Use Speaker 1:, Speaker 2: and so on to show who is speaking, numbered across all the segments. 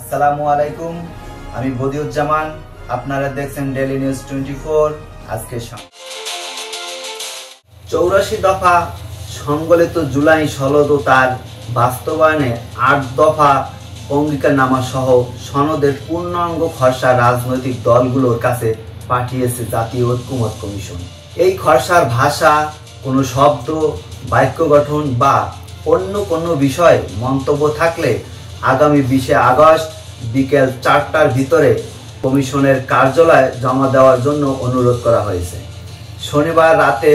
Speaker 1: আসসালামু আলাইকুম, আমি বদিউজ্জামান। আপনারা দেখছেন ডেইলি নিউজ 24। আজকে 84 দফা সংবলিত জুলাই 16 তার বাস্তবায়নে 8 দফা অঙ্গীকারনামা সহ সনদের পূর্ণাঙ্গ খসড়া রাজনৈতিক দলগুলোর কাছে পাঠিয়েছে জাতীয় ঐক্যমত্য কমিশন। এই খসড়ার ভাষা, কোনো শব্দ, বাক্য গঠন বা অন্য কোনো বিষয়ে মন্তব্য থাকলে আগামী 20 আগস্ট বিকেল 4টার ভিতরে কমিশনের কার্যালয়ে জমা দেওয়ার জন্য অনুরোধ করা হয়েছে। শনিবার রাতে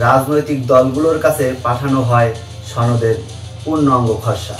Speaker 1: রাজনৈতিক দলগুলোর কাছে পাঠানো হয় সনদের পূর্ণাঙ্গ খসড়া।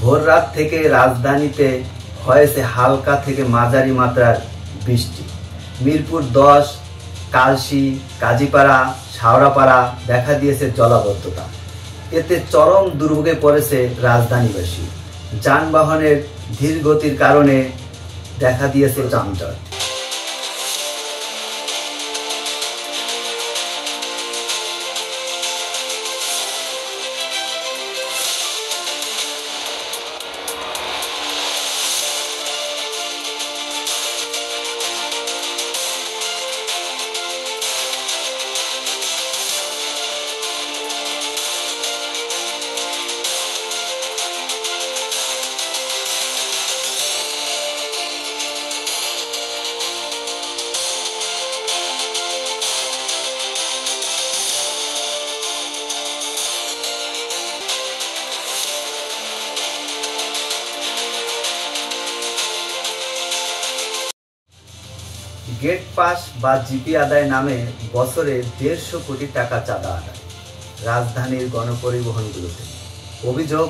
Speaker 1: ভোর রাত থেকে রাজধানীতে হয়েছে হালকা থেকে মাঝারি মাত্রার বৃষ্টি। মিরপুর 10, কালশী, কাজীপাড়া, শাওরাপাড়া দেখা দিয়েছে জলাবদ্ধতা। এতে চরম দুর্ভোগে পড়েছে রাজধানীবাসী। যানবাহনের ধীর গতির কারণে দেখা দিয়েছে যানজট। গেট পাস বা জিপি আদায় নামে বছরে 150 কোটি টাকা চাঁদা আদায় রাজধানীর গণপরিবহনগুলোতে। অভিযোগ,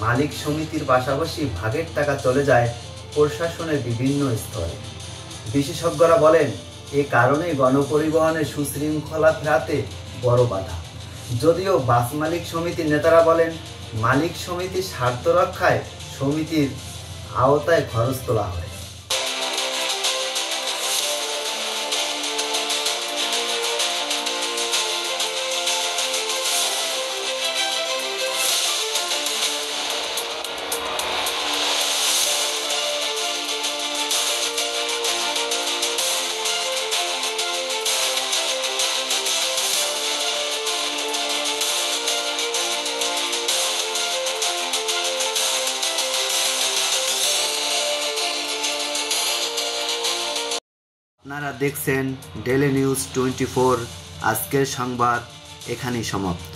Speaker 1: মালিক সমিতির পাশাপাশি ভাগের টাকা চলে যায় প্রশাসনের বিভিন্ন স্তরে। বিশেষজ্ঞরা বলেন, এ কারণে গণপরিবহনের সুশৃঙ্খলা ফেরাতে বড় বাধা। যদিও বাস মালিক সমিতির নেতারা বলেন, মালিক সমিতির স্বার্থ রক্ষায় সমিতির আওতায় খরচ তোলা হয়। আপনারা দেখছেন ডেইলি নিউজ 24। আজকের সংবাদ এখানেই সমাপ্ত।